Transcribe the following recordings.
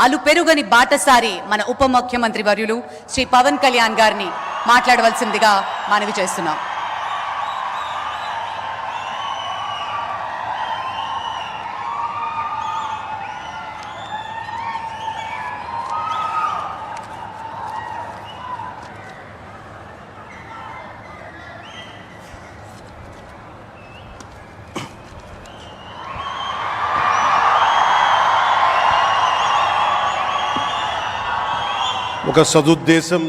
అలు పెరుగని బాటసారి మన ఉప ముఖ్యమంత్రి వర్యులు శ్రీ పవన్ కళ్యాణ్ గారిని మాట్లాడవలసిందిగా మనవి చేస్తున్నాం. ఒక సదుద్దేశం,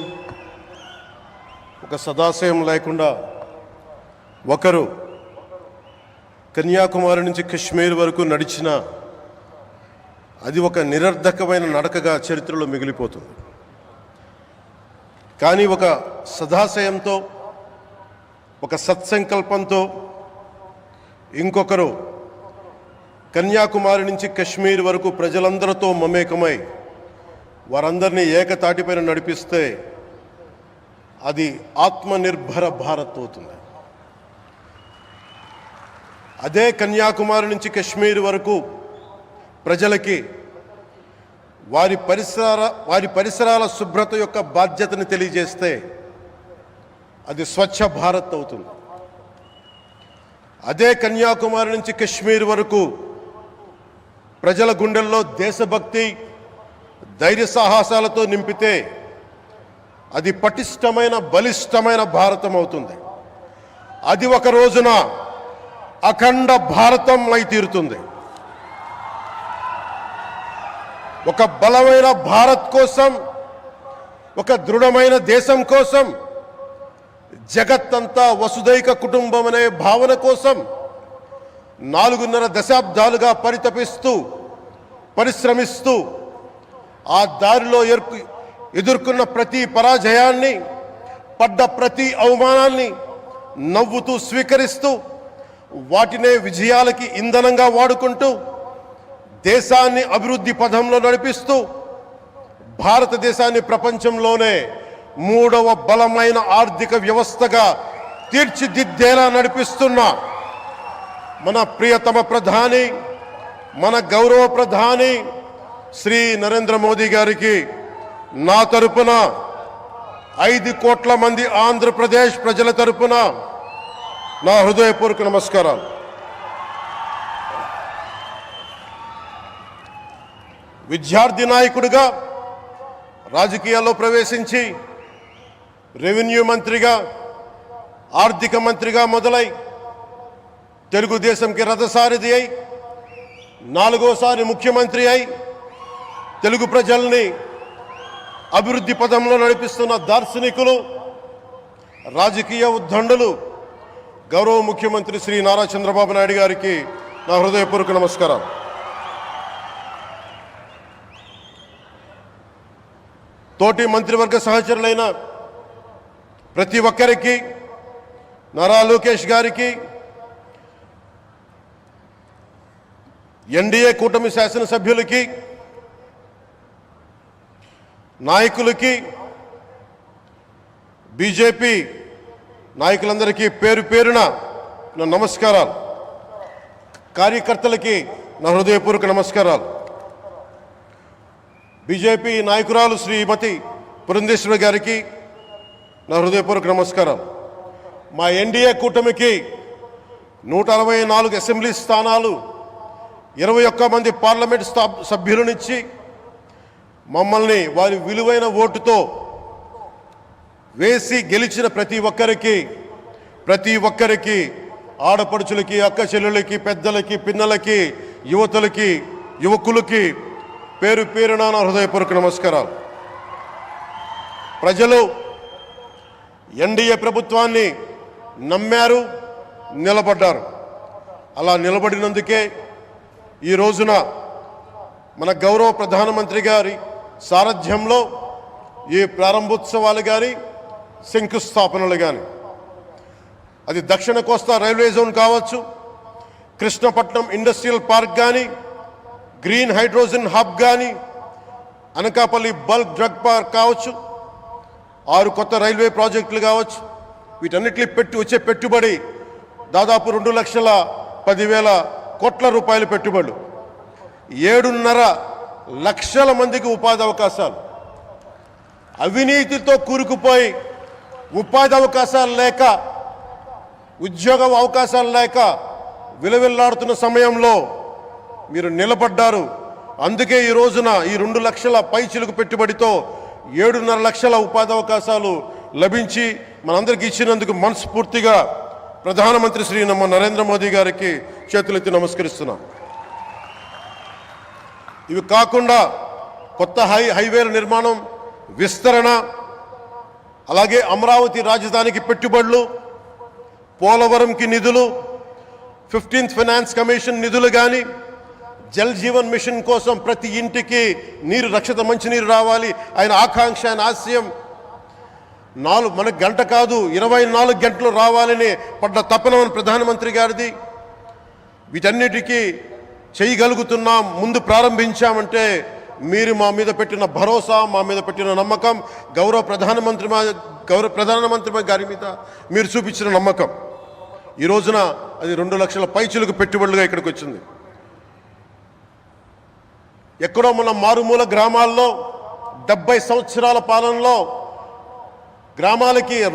ఒక సదాశయం లేకుండా ఒకరు కన్యాకుమారి నుంచి కశ్మీర్ వరకు నడిచిన అది ఒక నిరర్ధకమైన నడకగా చరిత్రలో మిగిలిపోతుంది. కానీ ఒక సదాశయంతో, ఒక సత్సంకల్పంతో ఇంకొకరు కన్యాకుమారి నుంచి కశ్మీర్ వరకు ప్రజలందరితో మమేకమై వారందరినీ ఏకతాటిపైన నడిపిస్తే అది ఆత్మనిర్భర భారత్ అవుతుంది. అదే కన్యాకుమారి నుంచి కశ్మీర్ వరకు ప్రజలకి వారి పరిసరాల శుభ్రత యొక్క బాధ్యతను తెలియజేస్తే అది స్వచ్ఛ భారత్ అవుతుంది. అదే కన్యాకుమారి నుంచి కశ్మీర్ వరకు ప్రజల గుండెల్లో దేశభక్తి, ధైర్య సాహసాలతో నింపితే అది పటిష్టమైన, బలిష్టమైన భారతం అవుతుంది. అది ఒక రోజున అఖండ భారతం అయి తీరుతుంది. ఒక బలమైన భారత్ కోసం, ఒక దృఢమైన దేశం కోసం, జగత్తంతా వసుదైక కుటుంబం అనే భావన కోసం 4.5 దశాబ్దాలుగా పరిశ్రమిస్తూ ఆ దారిలో ఎదుర్కొన్న ప్రతి పరాజయాన్ని, పడ్డ ప్రతి అవమానాన్ని నవ్వుతూ స్వీకరిస్తూ వాటినే విజయాలకి ఇంధనంగా వాడుకుంటూ దేశాన్ని అభివృద్ధి పథంలో నడిపిస్తూ భారతదేశాన్ని ప్రపంచంలోనే 3వ బలమైన ఆర్థిక వ్యవస్థగా తీర్చిదిద్దేలా నడిపిస్తున్న మన ప్రియతమ ప్రధాని, మన గౌరవ ప్రధాని శ్రీ నరేంద్ర మోదీ గారికి నా తరపున 5 కోట్ల మంది ఆంధ్రప్రదేశ్ ప్రజల తరపున నా హృదయపూర్వక నమస్కారాలు. విద్యార్థి నాయకుడిగా రాజకీయాల్లో ప్రవేశించి రెవెన్యూ మంత్రిగా, ఆర్థిక మంత్రిగా మొదలై తెలుగుదేశంకి రథసారథి అయి 4వసారి ముఖ్యమంత్రి అయి తెలుగు ప్రజల్ని అభివృద్ధి పదంలో నడిపిస్తున్న దార్శనికులు, రాజకీయ ఉద్దండులు గౌరవ ముఖ్యమంత్రి శ్రీ నారా చంద్రబాబు నాయుడు గారికి నా హృదయపూర్వక నమస్కారం. తోటి మంత్రివర్గ సహచరులైన ప్రతి ఒక్కరికి, నారా లోకేష్ గారికి, ఎన్డీఏ కూటమి శాసనసభ్యులకి, నాయకులకి, బీజేపీ నాయకులందరికీ పేరు పేరున నా నమస్కారాలు. కార్యకర్తలకి నా హృదయపూర్వక నమస్కారాలు. బీజేపీ నాయకురాలు శ్రీమతి పురంధేశ్వరి గారికి నా హృదయపూర్వక నమస్కారాలు. మా ఎన్డీఏ కూటమికి 164 అసెంబ్లీ స్థానాలు, 21 మంది పార్లమెంట్ సభ్యులనిచ్చి మమ్మల్ని వారి విలువైన ఓటుతో వేసి గెలిచిన ప్రతి ఒక్కరికి ఆడపడుచులకి, అక్క చెల్లెళ్ళకి, పెద్దలకి, పిన్నలకి, యువతులకి, యువకులకి పేరు పేరున నా హృదయపూర్వక నమస్కారాలు. ప్రజలు ఎన్డీఏ ప్రభుత్వాన్ని నమ్మారు, నిలబడ్డారు. అలా నిలబడినందుకే ఈ రోజున మన గౌరవ ప్రధానమంత్రి గారి సారథ్యంలో ఈ ప్రారంభోత్సవాలు కానీ, శంకుస్థాపనలు కానీ, అది దక్షిణ కోస్తా రైల్వే జోన్ కావచ్చు, కృష్ణపట్నం ఇండస్ట్రియల్ పార్క్ కానీ, గ్రీన్ హైడ్రోజన్ హబ్ కానీ, అనకాపల్లి బల్క్ డ్రగ్ పార్క్ కావచ్చు, 6 కొత్త రైల్వే ప్రాజెక్టులు కావచ్చు, వీటన్నిటిని వచ్చే పెట్టుబడి దాదాపు 2,10,000 కోట్ల రూపాయల పెట్టుబడులు, 7.5 లక్షల మందికి ఉపాధి అవకాశాలు. అవినీతితో కూరుకుపోయి ఉపాధి అవకాశాలు లేక, ఉద్యోగ అవకాశాలు లేక విలవిల్లాడుతున్న సమయంలో మీరు నిలబడ్డారు. అందుకే ఈ రోజున ఈ 2 లక్షల పైచిలుకు పెట్టుబడితో 7.5 లక్షల ఉపాధి అవకాశాలు లభించి మనందరికి ఇచ్చినందుకు మనస్ఫూర్తిగా ప్రధానమంత్రి శ్రీ నరేంద్ర మోదీ గారికి చేతులెత్తి నమస్కరిస్తున్నాం. ఇవి కాకుండా కొత్త హైవేల నిర్మాణం, విస్తరణ, అలాగే అమరావతి రాజధానికి పెట్టుబడులు, పోలవరంకి నిధులు, 15th ఫైనాన్స్ కమిషన్ నిధులు కానీ, జల్ జీవన్ మిషన్ కోసం ప్రతి ఇంటికి నీరు, రక్షిత మంచినీరు రావాలి ఆయన ఆకాంక్ష, ఆయన ఆశయం. మనకు గంట కాదు 24 గంటలు రావాలని పడ్డ తపన ప్రధానమంత్రి గారిది. వీటన్నిటికీ చేయగలుగుతున్నాం, ముందు ప్రారంభించామంటే మీరు మా మీద పెట్టిన భరోసా, మా మీద పెట్టిన నమ్మకం, గౌరవ ప్రధానమంత్రి గారి మీద మీరు చూపించిన నమ్మకం. ఈ రోజున అది 2 లక్షల పైచిలకు పెట్టుబడులుగా ఇక్కడికి వచ్చింది. ఎక్కడో మన మారుమూల గ్రామాల్లో 70 సంవత్సరాల పాలనలో గ్రామాలకి